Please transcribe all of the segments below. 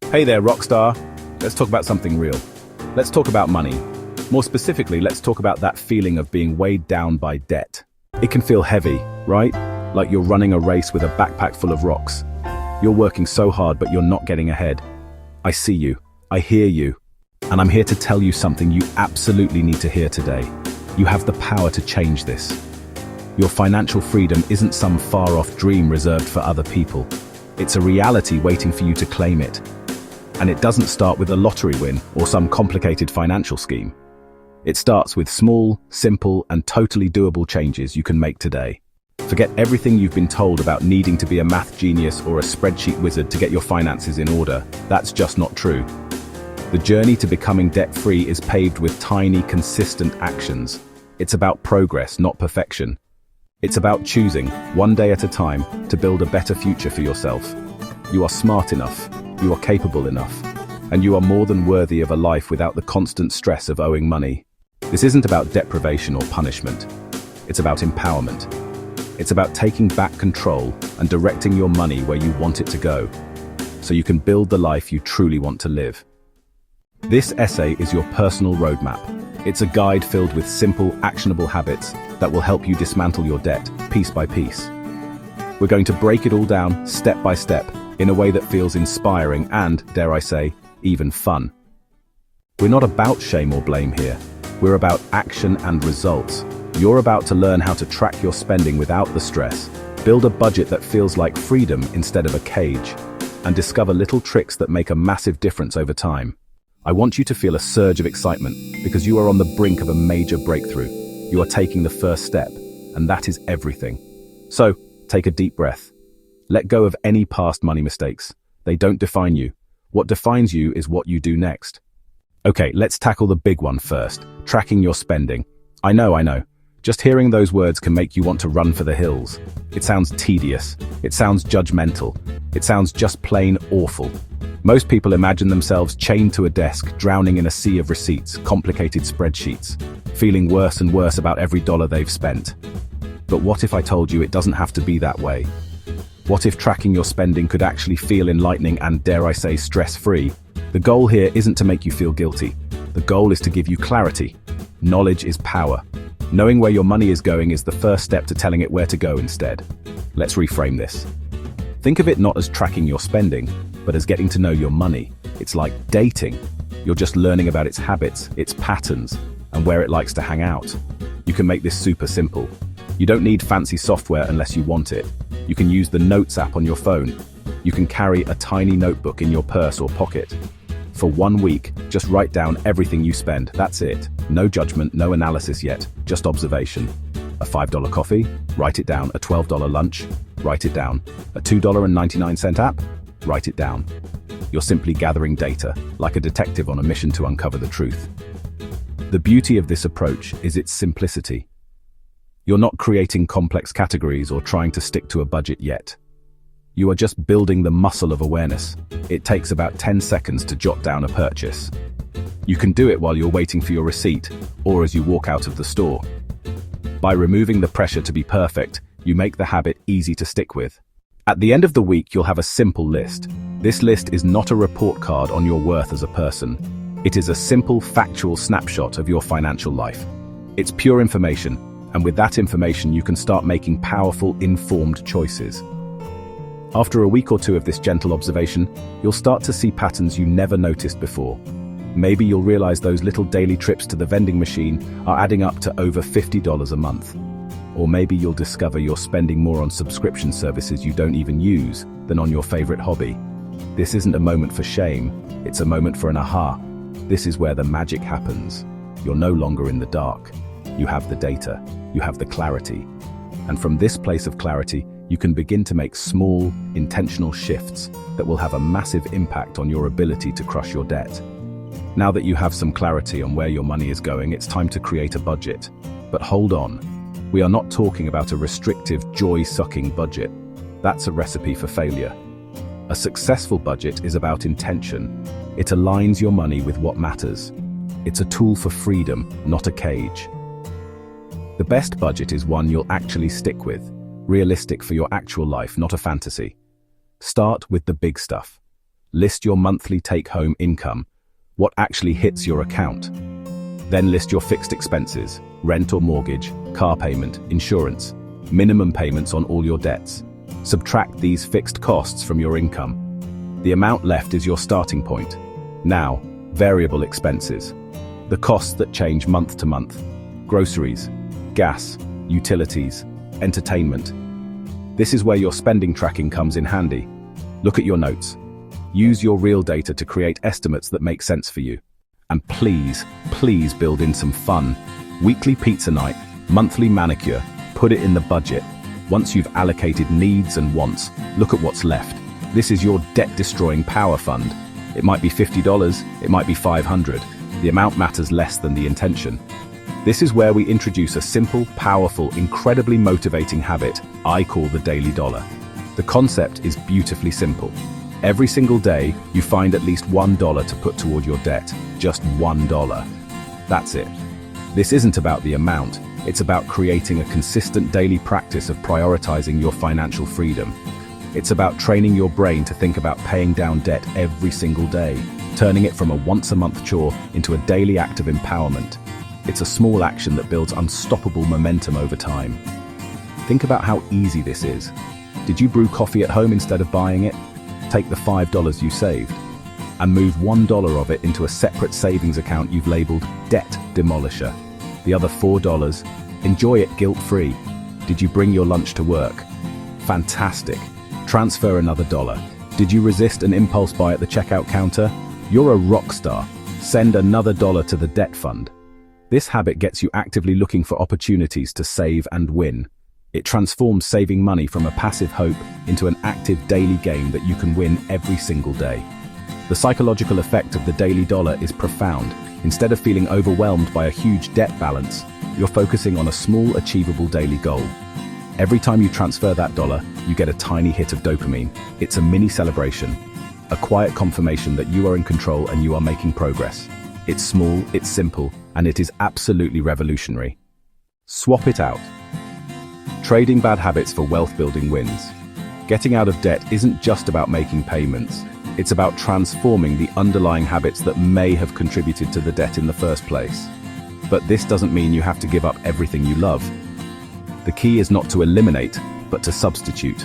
Hey there, Rockstar. Let's talk about something real. Let's talk about money. More specifically, let's talk about that feeling of being weighed down by debt. It can feel heavy, right? Like you're running a race with a backpack full of rocks. You're working so hard, but you're not getting ahead. I see you. I hear you. And I'm here to tell you something you absolutely need to hear today. You have the power to change this. Your financial freedom isn't some far-off dream reserved for other people. It's a reality waiting for you to claim it. And it doesn't start with a lottery win or some complicated financial scheme. It starts with small, simple, and totally doable changes you can make today. Forget everything you've been told about needing to be a math genius or a spreadsheet wizard to get your finances in order. That's just not true. The journey to becoming debt-free is paved with tiny, consistent actions. It's about progress, not perfection. It's about choosing, one day at a time, to build a better future for yourself. You are smart enough. You are capable enough, and you are more than worthy of a life without the constant stress of owing money. This isn't about deprivation or punishment. It's about empowerment. It's about taking back control and directing your money where you want it to go, so you can build the life you truly want to live. This essay is your personal roadmap. It's a guide filled with simple, actionable habits that will help you dismantle your debt, piece by piece. We're going to break it all down, step by step, in a way that feels inspiring and, dare I say, even fun. We're not about shame or blame here. We're about action and results. You're about to learn how to track your spending without the stress, build a budget that feels like freedom instead of a cage, and discover little tricks that make a massive difference over time. I want you to feel a surge of excitement because you are on the brink of a major breakthrough. You are taking the first step, and that is everything. So, take a deep breath. Let go of any past money mistakes. They don't define you. What defines you is what you do next. Okay, let's tackle the big one first, tracking your spending. I know. Just hearing those words can make you want to run for the hills. It sounds tedious. It sounds judgmental. It sounds just plain awful. Most people imagine themselves chained to a desk, drowning in a sea of receipts, complicated spreadsheets, feeling worse and worse about every dollar they've spent. But what if I told you it doesn't have to be that way? What if tracking your spending could actually feel enlightening and, dare I say, stress-free? The goal here isn't to make you feel guilty. The goal is to give you clarity. Knowledge is power. Knowing where your money is going is the first step to telling it where to go instead. Let's reframe this. Think of it not as tracking your spending, but as getting to know your money. It's like dating. You're just learning about its habits, its patterns, and where it likes to hang out. You can make this super simple. You don't need fancy software unless you want it. You can use the Notes app on your phone. You can carry a tiny notebook in your purse or pocket. For 1 week, just write down everything you spend. That's it. No judgment, no analysis yet, just observation. A $5 coffee? Write it down. A $12 lunch? Write it down. A $2.99 app? Write it down. You're simply gathering data, like a detective on a mission to uncover the truth. The beauty of this approach is its simplicity. You're not creating complex categories or trying to stick to a budget yet. You are just building the muscle of awareness. It takes about 10 seconds to jot down a purchase. You can do it while you're waiting for your receipt or as you walk out of the store. By removing the pressure to be perfect, you make the habit easy to stick with. At the end of the week, you'll have a simple list. This list is not a report card on your worth as a person. It is a simple, factual snapshot of your financial life. It's pure information. And with that information, you can start making powerful, informed choices. After a week or two of this gentle observation, you'll start to see patterns you never noticed before. Maybe you'll realize those little daily trips to the vending machine are adding up to over $50 a month. Or maybe you'll discover you're spending more on subscription services you don't even use than on your favorite hobby. This isn't a moment for shame, it's a moment for an aha. This is where the magic happens. You're no longer in the dark. You have the data, you have the clarity. And from this place of clarity, you can begin to make small, intentional shifts that will have a massive impact on your ability to crush your debt. Now that you have some clarity on where your money is going, it's time to create a budget. But hold on, we are not talking about a restrictive, joy-sucking budget. That's a recipe for failure. A successful budget is about intention. It aligns your money with what matters. It's a tool for freedom, not a cage. The best budget is one you'll actually stick with, realistic for your actual life, not a fantasy. Start with the big stuff. List your monthly take-home income, what actually hits your account. Then list your fixed expenses, rent or mortgage, car payment, insurance, minimum payments on all your debts. Subtract these fixed costs from your income. The amount left is your starting point. Now, variable expenses. The costs that change month to month. Groceries, gas, utilities, entertainment. This is where your spending tracking comes in handy. Look at your notes. Use your real data to create estimates that make sense for you. And please build in some fun. Weekly pizza night, monthly manicure, put it in the budget. Once you've allocated needs and wants, look at what's left. This is your debt-destroying power fund. It might be $50, it might be $500. The amount matters less than the intention. This is where we introduce a simple, powerful, incredibly motivating habit I call the daily dollar. The concept is beautifully simple. Every single day, you find at least $1 to put toward your debt. Just $1. That's it. This isn't about the amount, it's about creating a consistent daily practice of prioritizing your financial freedom. It's about training your brain to think about paying down debt every single day, turning it from a once-a-month chore into a daily act of empowerment. It's a small action that builds unstoppable momentum over time. Think about how easy this is. Did you brew coffee at home instead of buying it? Take the $5 you saved and move $1 of it into a separate savings account you've labeled Debt Demolisher. The other $4, enjoy it guilt-free. Did you bring your lunch to work? Fantastic. Transfer another $1. Did you resist an impulse buy at the checkout counter? You're a rock star. Send another $1 to the debt fund. This habit gets you actively looking for opportunities to save and win. It transforms saving money from a passive hope into an active daily game that you can win every single day. The psychological effect of the daily dollar is profound. Instead of feeling overwhelmed by a huge debt balance, you're focusing on a small, achievable daily goal. Every time you transfer that $1, you get a tiny hit of dopamine. It's a mini celebration, a quiet confirmation that you are in control and you are making progress. It's small, it's simple, and it is absolutely revolutionary. Swap it out. Trading bad habits for wealth-building wins. Getting out of debt isn't just about making payments. It's about transforming the underlying habits that may have contributed to the debt in the first place. But this doesn't mean you have to give up everything you love. The key is not to eliminate, but to substitute.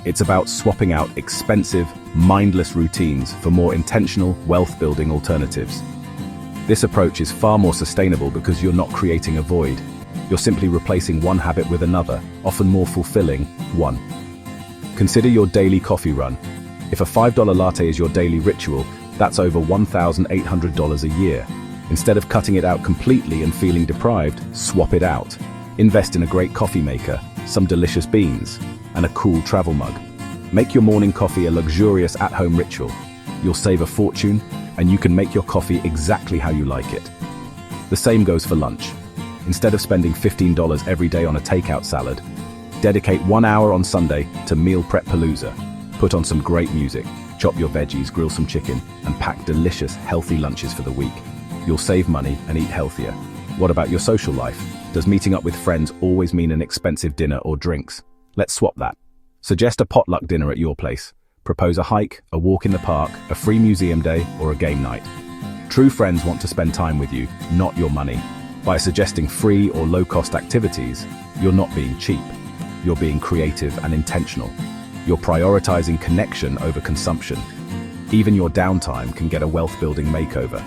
It's about swapping out expensive, mindless routines for more intentional, wealth-building alternatives. This approach is far more sustainable because you're not creating a void. You're simply replacing one habit with another, often more fulfilling one. Consider your daily coffee run. If a $5 latte is your daily ritual, that's over $1,800 a year. Instead of cutting it out completely and feeling deprived, swap it out. Invest in a great coffee maker, some delicious beans, and a cool travel mug. Make your morning coffee a luxurious at-home ritual. You'll save a fortune, and you can make your coffee exactly how you like it. The same goes for lunch. Instead of spending $15 every day on a takeout salad, dedicate 1 hour on Sunday to Meal Prep Palooza. Put on some great music, chop your veggies, grill some chicken, and pack delicious, healthy lunches for the week. You'll save money and eat healthier. What about your social life? Does meeting up with friends always mean an expensive dinner or drinks? Let's swap that. Suggest a potluck dinner at your place. Propose a hike, a walk in the park, a free museum day, or a game night. True friends want to spend time with you, not your money. By suggesting free or low-cost activities, you're not being cheap. You're being creative and intentional. You're prioritizing connection over consumption. Even your downtime can get a wealth-building makeover.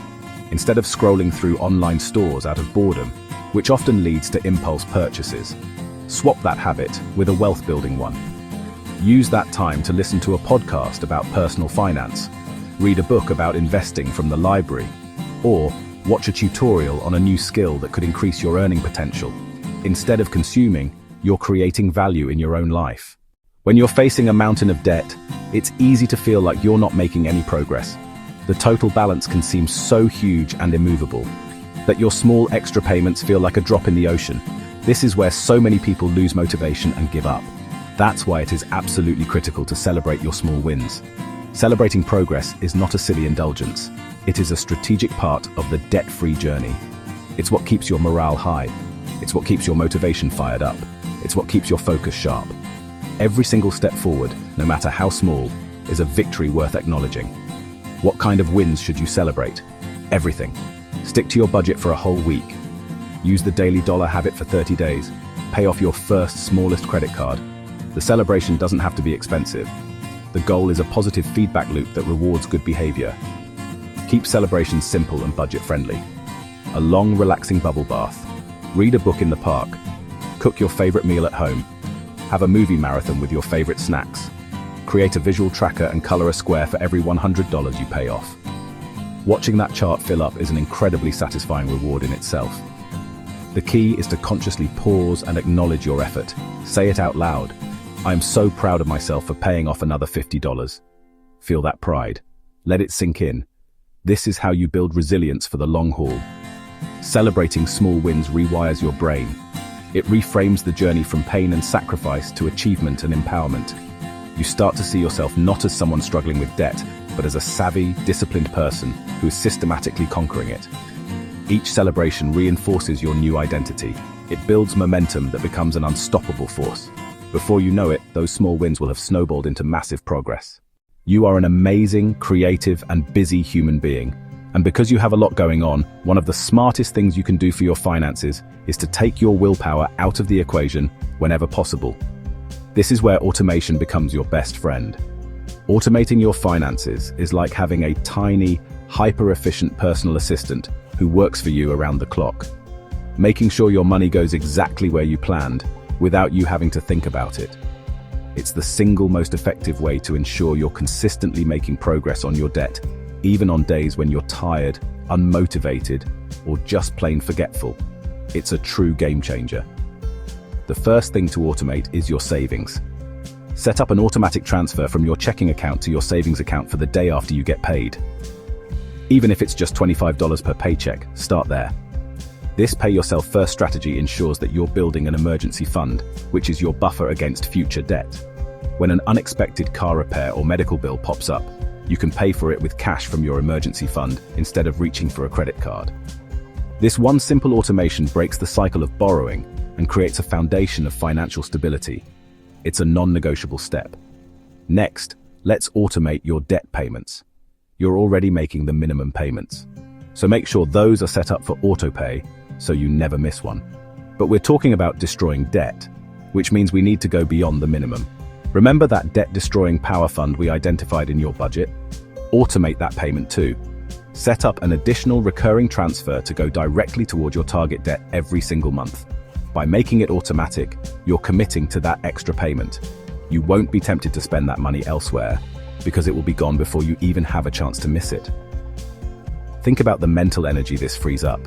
Instead of scrolling through online stores out of boredom, which often leads to impulse purchases, swap that habit with a wealth-building one. Use that time to listen to a podcast about personal finance, read a book about investing from the library, or watch a tutorial on a new skill that could increase your earning potential. Instead of consuming, you're creating value in your own life. When you're facing a mountain of debt, it's easy to feel like you're not making any progress. The total balance can seem so huge and immovable that your small extra payments feel like a drop in the ocean. This is where so many people lose motivation and give up. That's why it is absolutely critical to celebrate your small wins. Celebrating progress is not a silly indulgence. It is a strategic part of the debt-free journey. It's what keeps your morale high. It's what keeps your motivation fired up. It's what keeps your focus sharp. Every single step forward, no matter how small, is a victory worth acknowledging. What kind of wins should you celebrate? Everything. Stick to your budget for a whole week. Use the daily dollar habit for 30 days. Pay off your first smallest credit card. The celebration doesn't have to be expensive. The goal is a positive feedback loop that rewards good behavior. Keep celebrations simple and budget-friendly. A long, relaxing bubble bath. Read a book in the park. Cook your favorite meal at home. Have a movie marathon with your favorite snacks. Create a visual tracker and color a square for every $100 you pay off. Watching that chart fill up is an incredibly satisfying reward in itself. The key is to consciously pause and acknowledge your effort. Say it out loud. I am so proud of myself for paying off another $50. Feel that pride. Let it sink in. This is how you build resilience for the long haul. Celebrating small wins rewires your brain. It reframes the journey from pain and sacrifice to achievement and empowerment. You start to see yourself not as someone struggling with debt, but as a savvy, disciplined person who is systematically conquering it. Each celebration reinforces your new identity. It builds momentum that becomes an unstoppable force. Before you know it, those small wins will have snowballed into massive progress. You are an amazing, creative, and busy human being. And because you have a lot going on, one of the smartest things you can do for your finances is to take your willpower out of the equation whenever possible. This is where automation becomes your best friend. Automating your finances is like having a tiny, hyper-efficient personal assistant who works for you around the clock, making sure your money goes exactly where you planned, without you having to think about it. It's the single most effective way to ensure you're consistently making progress on your debt, even on days when you're tired, unmotivated, or just plain forgetful. It's a true game changer. The first thing to automate is your savings. Set up an automatic transfer from your checking account to your savings account for the day after you get paid. Even if it's just $25 per paycheck, start there. This pay yourself first strategy ensures that you're building an emergency fund, which is your buffer against future debt. When an unexpected car repair or medical bill pops up, you can pay for it with cash from your emergency fund instead of reaching for a credit card. This one simple automation breaks the cycle of borrowing and creates a foundation of financial stability. It's a non-negotiable step. Next, let's automate your debt payments. You're already making the minimum payments, so make sure those are set up for autopay so you never miss one. But we're talking about destroying debt, which means we need to go beyond the minimum. Remember that debt-destroying power fund we identified in your budget? Automate that payment too. Set up an additional recurring transfer to go directly toward your target debt every single month. By making it automatic, you're committing to that extra payment. You won't be tempted to spend that money elsewhere, because it will be gone before you even have a chance to miss it. Think about the mental energy this frees up.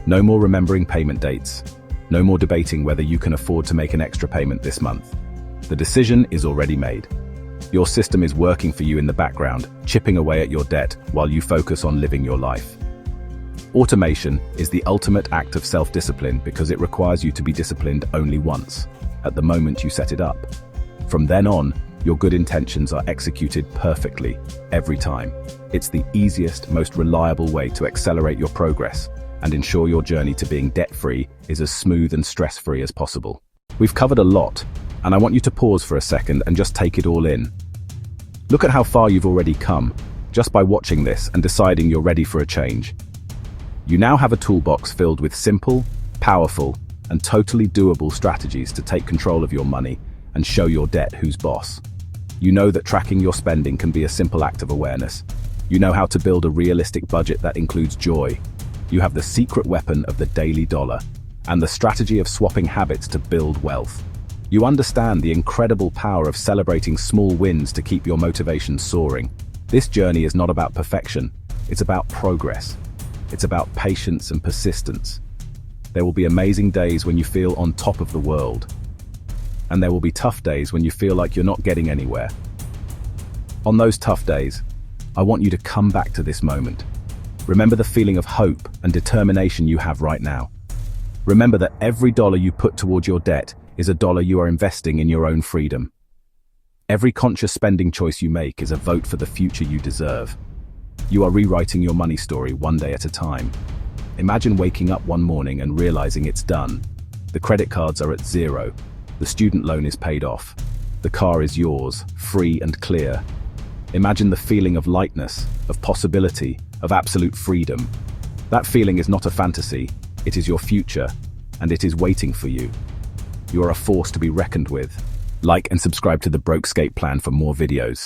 No more remembering payment dates. No more debating whether you can afford to make an extra payment this month. The decision is already made. Your system is working for you in the background, chipping away at your debt while you focus on living your life. Automation is the ultimate act of self-discipline because it requires you to be disciplined only once, at the moment you set it up. From then on, your good intentions are executed perfectly, every time. It's the easiest, most reliable way to accelerate your progress and ensure your journey to being debt-free is as smooth and stress-free as possible. We've covered a lot, and I want you to pause for a second and just take it all in. Look at how far you've already come, just by watching this and deciding you're ready for a change. You now have a toolbox filled with simple, powerful, and totally doable strategies to take control of your money and show your debt who's boss. You know that tracking your spending can be a simple act of awareness. You know how to build a realistic budget that includes joy. You have the secret weapon of the daily dollar and the strategy of swapping habits to build wealth. You understand the incredible power of celebrating small wins to keep your motivation soaring. This journey is not about perfection, it's about progress. It's about patience and persistence. There will be amazing days when you feel on top of the world. And there will be tough days when you feel like you're not getting anywhere. On those tough days, I want you to come back to this moment. Remember the feeling of hope and determination you have right now. Remember that every dollar you put toward your debt is a dollar you are investing in your own freedom. Every conscious spending choice you make is a vote for the future you deserve. You are rewriting your money story one day at a time. Imagine waking up one morning and realizing it's done. The credit cards are at zero. The student loan is paid off. The car is yours, free and clear. Imagine the feeling of lightness, of possibility, of absolute freedom. That feeling is not a fantasy, it is your future, and it is waiting for you. You are a force to be reckoned with. Like and subscribe to the Brokescape Plan for more videos.